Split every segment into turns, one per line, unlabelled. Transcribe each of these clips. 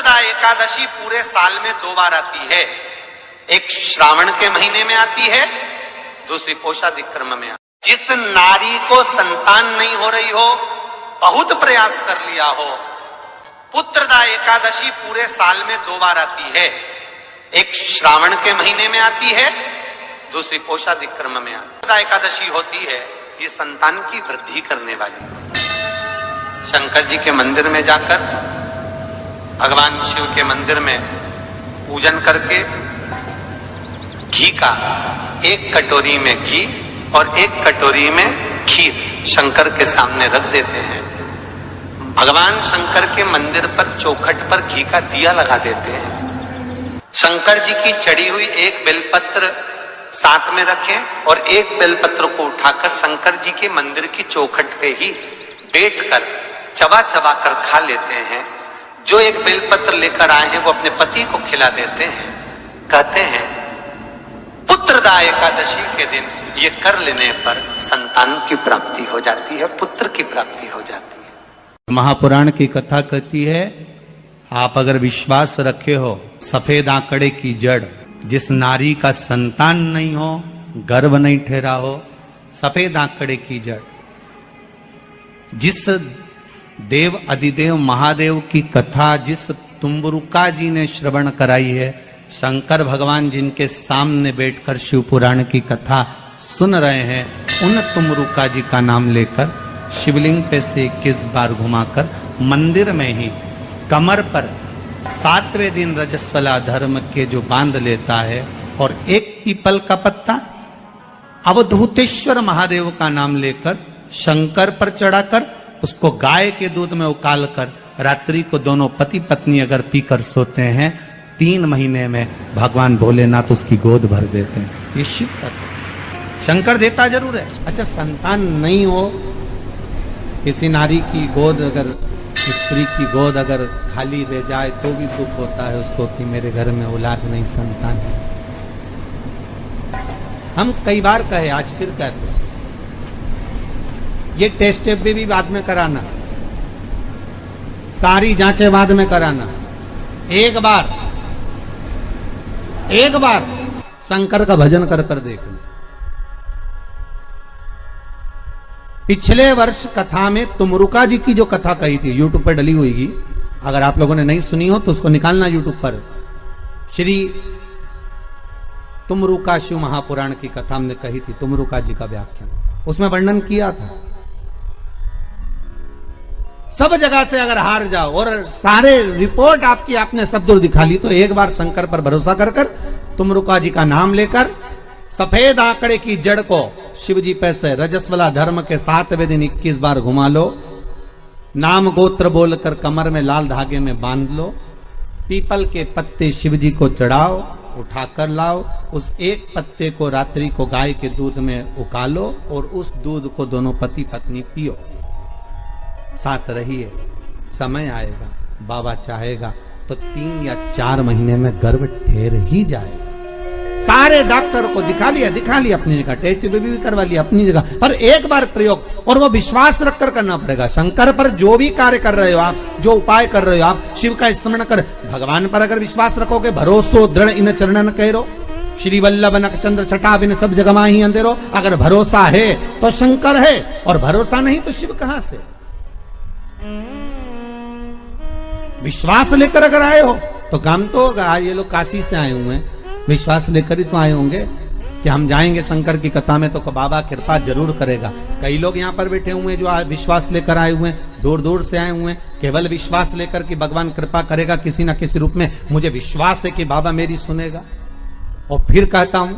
पुत्रदा एकादशी पूरे साल में 2 बार आती है। एक श्रावण के महीने में आती है, दूसरी पोषादिक क्रम में। जिस नारी को संतान नहीं हो रही हो, बहुत प्रयास कर लिया हो, पुत्रदा एकादशी पूरे साल में 2 बार आती है। एक श्रावण के महीने में आती है, दूसरी पोषादिक क्रम में आती है। पुत्रदा एकादशी होती है ये संतान की वृद्धि करने वाली। शंकर जी के मंदिर में जाकर, भगवान शिव के मंदिर में पूजन करके घी का 1 कटोरी में घी और 1 कटोरी में खीर शंकर के सामने रख देते हैं। भगवान शंकर के मंदिर पर चौखट पर घी का दिया लगा देते हैं। शंकर जी की चढ़ी हुई 1 बेलपत्र साथ में रखें और 1 बेलपत्र को उठाकर शंकर जी के मंदिर की चौखट पे ही बैठकर चबा चबा कर खा लेते हैं। जो 1 बेलपत्र लेकर आए हैं वो अपने पति को खिला देते हैं। कहते हैं पुत्रदा एकादशी के दिन ये कर लेने पर संतान की प्राप्ति हो जाती है, पुत्र की प्राप्ति हो जाती है।
महापुराण की कथा कहती है, आप अगर विश्वास रखे हो, सफेद आंकड़े की जड़, जिस नारी का संतान नहीं हो, गर्भ नहीं ठहरा हो, सफेद आंकड़े की जड़, जिस देव अधिदेव महादेव की कथा जिस तुम्बरुका जी ने श्रवण कराई है, शंकर भगवान जिनके सामने बैठकर शिव पुराण की कथा सुन रहे हैं, उन तुम्बरुका जी का नाम लेकर शिवलिंग पे से 21 बार घुमाकर मंदिर में ही कमर पर 7वें दिन रजस्वला धर्म के जो बांध लेता है और 1 पीपल का पत्ता अवधूतेश्वर महादेव का नाम लेकर शंकर पर चढ़ाकर उसको गाय के दूध में उकाल कर रात्रि को दोनों पति पत्नी अगर पीकर सोते हैं, 3 महीने में भगवान भोलेनाथ उसकी गोद भर देते हैं। ये शिव कथा। शंकर देता जरूर है। अच्छा, संतान नहीं हो, किसी नारी की गोद अगर, स्त्री की गोद अगर खाली रह जाए तो भी दुख होता है उसको कि मेरे घर में औलाद नहीं, संतान है। हम कई बार कहे, आज फिर कहते हैं, ये टेस्ट भी बाद में कराना, सारी जांचें बाद में कराना। एक बार शंकर का भजन कर कर देखना। पिछले वर्ष कथा में तुमरुका जी की जो कथा कही थी, यूट्यूब पर डली हुई, अगर आप लोगों ने नहीं सुनी हो तो उसको निकालना यूट्यूब पर। श्री तुमरुका शिव महापुराण की कथा हमने कही थी, तुमरुका जी का व्याख्यान, उसमें वर्णन किया था। सब जगह से अगर हार जाओ और सारे रिपोर्ट आपकी आपने सब दूर दिखा ली, तो एक बार शंकर पर भरोसा कर कर तुमरुका जी का नाम लेकर सफेद आंकड़े की जड़ को शिव जी पे से रजस्वला धर्म के 7वें दिन 21 बार घुमा लो, नाम गोत्र बोलकर कमर में लाल धागे में बांध लो, पीपल के पत्ते शिव जी को चढ़ाओ, उठाकर लाओ, उस 1 पत्ते को रात्रि को गाय के दूध में उकालो और उस दूध को दोनों पति पत्नी पियो, साथ रहिए। समय आएगा, बाबा चाहेगा तो 3 या 4 महीने में गर्भ ठहर ही जाएगा। सारे डॉक्टर को दिखा लिया अपनी जगह, टेस्ट भी करवा लिया अपनी जगह, पर एक बार प्रयोग, और वो विश्वास रखकर करना पड़ेगा। शंकर पर जो भी कार्य कर रहे हो आप, जो उपाय कर रहे हो आप, शिव का स्मरण कर, भगवान पर अगर विश्वास रखोगे, भरोसो दृढ़ इन चरणन कहो, श्री वल्लभ नक चंद्र छटा बिन सब जगमा ही अंधेरो। अगर भरोसा है तो शंकर है, और भरोसा नहीं तो शिव कहां से। विश्वास लेकर अगर आए हो तो काम तो होगा। ये लोग काशी से आए हुए हैं, विश्वास लेकर ही तो आए होंगे कि हम जाएंगे शंकर की कथा में तो बाबा कृपा जरूर करेगा। कई लोग यहाँ पर बैठे हुए हैं जो विश्वास लेकर आए हुए हैं, दूर दूर से आए हुए हैं, केवल विश्वास लेकर कि भगवान कृपा करेगा किसी ना किसी रूप में, मुझे विश्वास है कि बाबा मेरी सुनेगा। और फिर कहता हूं,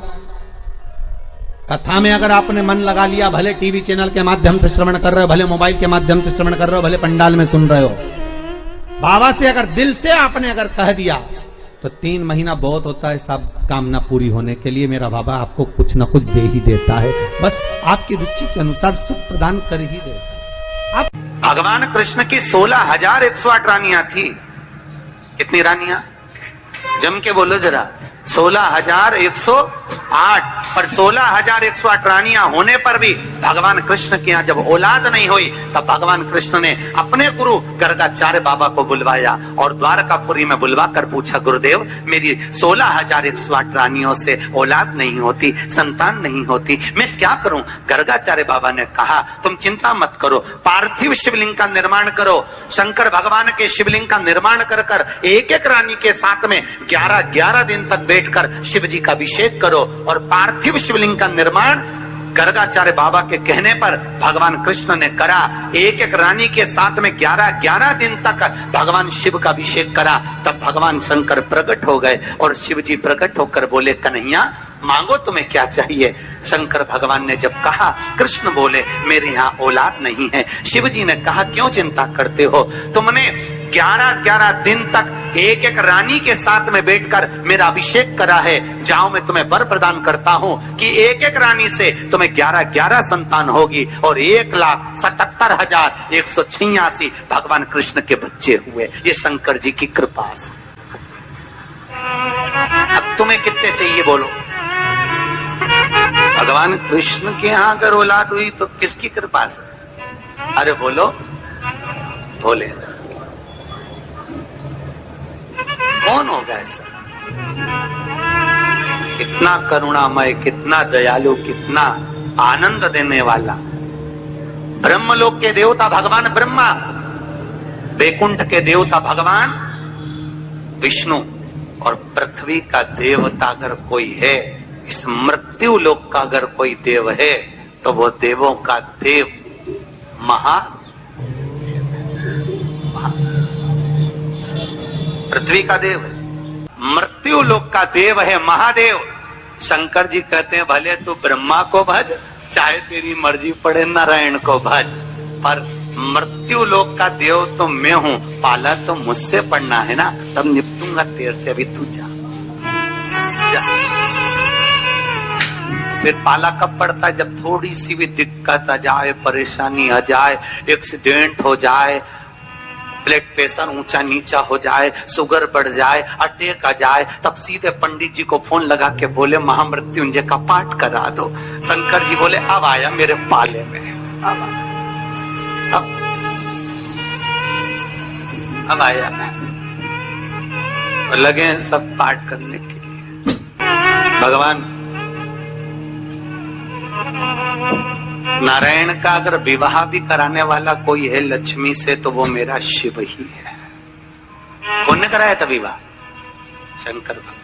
कथा में अगर आपने मन लगा लिया, भले टीवी चैनल के माध्यम से श्रवण कर रहे हो, भले मोबाइल के माध्यम से श्रवण कर रहे हो, भले पंडाल में सुन रहे हो, बाबा से अगर दिल से आपने अगर कह दिया तो 3 महीना बहुत होता है सब कामना पूरी होने के लिए। मेरा बाबा आपको कुछ ना कुछ दे ही देता है, बस आपकी रुचि के अनुसार सुख प्रदान कर ही देता है।
भगवान कृष्ण की 16,108 रानियां थी। कितनी रानियां? जम के बोलो जरा। 16,108 8 और 16,108 रानियां होने पर भी भगवान कृष्ण के यहाँ जब औलाद नहीं हुई तब भगवान कृष्ण ने अपने गुरु गर्गाचार्य बाबा को बुलवाया और द्वारकापुरी में बुलवा कर पूछा, गुरुदेव मेरी 16,108 रानियों से औलाद नहीं होती, संतान नहीं होती, मैं क्या करूं? गर्गाचार्य बाबा ने कहा, तुम चिंता मत करो, पार्थिव शिवलिंग का निर्माण करो। शंकर भगवान के शिवलिंग का निर्माण कर कर एक एक रानी के साथ में 11-11 दिन तक बैठकर शिव जी का अभिषेक करो। और पार्थिव शिवलिंग का निर्माण गर्गाचार्य बाबा के कहने पर भगवान कृष्ण ने करा। एक एक रानी के साथ में 11-11 दिन तक भगवान शिव का अभिषेक करा। तब भगवान शंकर प्रकट हो गए और शिव जी प्रकट होकर बोले, कन्हैया मांगो तुम्हें क्या चाहिए? शंकर भगवान ने जब कहा, कृष्ण बोले मेरे यहाँ औलाद नहीं है। शिव जी ने कहा, क्यों चिंता करते हो? तुमने 11-11 दिन तक एक एक रानी के साथ में बैठकर मेरा अभिषेक करा है। जाओ मैं तुम्हें वर प्रदान करता हूं कि एक एक रानी से तुम्हें 11-11 संतान होगी और 1,77,186 भगवान कृष्ण के बच्चे हुए। ये शंकर जी की कृपा से। अब तुम्हें कितने चाहिए बोलो? भगवान कृष्ण के यहाँ अगर औलाद हुई तो किसकी कृपा से? अरे बोलो, बोले कौन होगा ऐसा? कितना करुणामय, कितना दयालु, कितना आनंद देने वाला। ब्रह्मलोक के देवता भगवान ब्रह्मा, वैकुंठ के देवता भगवान विष्णु और पृथ्वी का देवता अगर कोई है, इस मृत्यु लोक का अगर कोई देव है तो वो देवों का देव पृथ्वी का देव है, मृत्यु लोक का देव है महादेव। शंकर जी कहते हैं, भले तू ब्रह्मा को भज, चाहे तेरी मर्जी पड़े नारायण को भज, पर मृत्यु लोक का देव तो मैं हूं, पाला तो मुझसे पड़ना है ना, तब निपटूंगा तेरे से। अभी तू जा। फिर पाला कब पड़ता है? जब थोड़ी सी भी दिक्कत आ जाए, परेशानी आ जाए, एक्सीडेंट हो जाए, ब्लड प्रेशर ऊंचा नीचा हो जाए, शुगर बढ़ जाए, अटैक आ जाए, तब सीधे पंडित जी को फोन लगा के बोले महामृत्युंजय का पाठ करा दो। शंकर जी बोले अब आया मेरे पाले में, अब आया। और लगे सब पाठ करने के लिए। भगवान नारायण का अगर विवाह भी कराने वाला कोई है लक्ष्मी से तो वो मेरा शिव ही है। कौन ने कराया था विवाह? शंकर भगवान।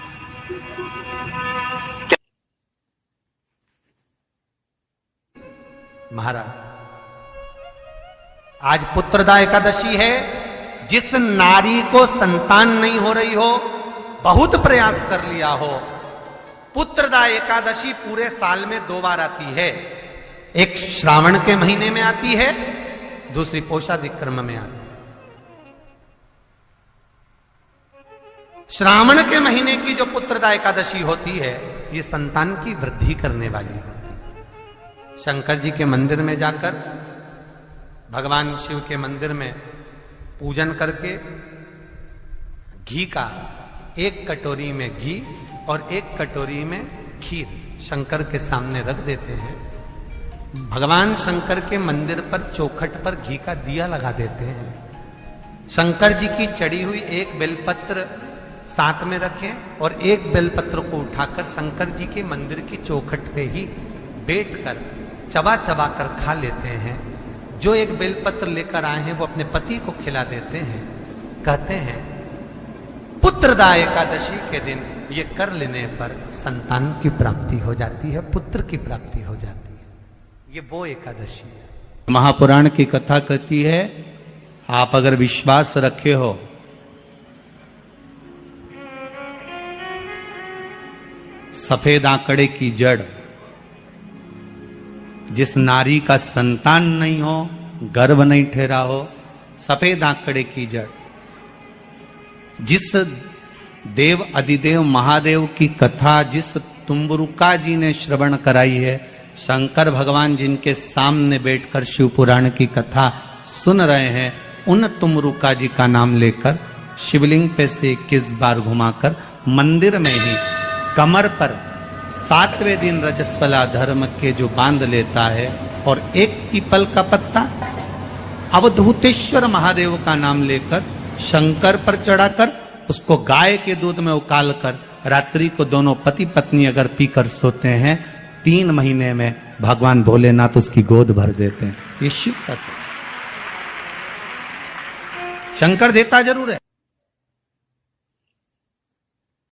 महाराज, आज पुत्रदा एकादशी है। जिस नारी को संतान नहीं हो रही हो, बहुत प्रयास कर लिया हो, पुत्रदा एकादशी पूरे साल में 2 बार आती है। एक श्रावण के महीने में आती है, दूसरी पोषादिक क्रम में आती है। श्रावण के महीने की जो पुत्रदा एकादशी होती है, ये संतान की वृद्धि करने वाली होती है। शंकर जी के मंदिर में जाकर, भगवान शिव के मंदिर में पूजन करके घी का 1 कटोरी में घी और 1 कटोरी में खीर शंकर के सामने रख देते हैं। भगवान शंकर के मंदिर पर चौखट पर घी का दिया लगा देते हैं। शंकर जी की चढ़ी हुई 1 बेलपत्र साथ में रखें और 1 बेलपत्र को उठाकर शंकर जी के मंदिर की चौखट पे ही बैठकर चबा चबा कर खा लेते हैं। जो 1 बेलपत्र लेकर आए हैं वो अपने पति को खिला देते हैं। कहते हैं पुत्रदा एकादशी के दिन ये कर लेने पर संतान की प्राप्ति हो जाती है, पुत्र की प्राप्ति हो जाती है। ये वो एकादशी है। महापुराण की कथा कहती है, आप अगर विश्वास रखे हो सफेद आंकड़े की जड़, जिस नारी का संतान नहीं हो, गर्भ नहीं ठहरा हो, सफेद आंकड़े की जड़, जिस देव अधिदेव महादेव की कथा जिस तुम्बरुका जी ने श्रवण कराई है, शंकर भगवान जिनके सामने बैठकर शिव पुराण की कथा सुन रहे हैं, उन तुम्बरुका जी का नाम लेकर शिवलिंग पे से 21 बार घुमाकर मंदिर में ही कमर पर 7वें दिन रजस्वला धर्म के जो बांध लेता है और एक पीपल का पत्ता अवधूतेश्वर महादेव का नाम लेकर शंकर पर चढ़ाकर उसको गाय के दूध में उकाल कर रात्रि को दोनों पति पत्नी अगर पीकर सोते हैं 3 महीने में भगवान भोलेनाथ उसकी गोद भर देते हैं। ये शिव तत्व। शंकर देता जरूर है।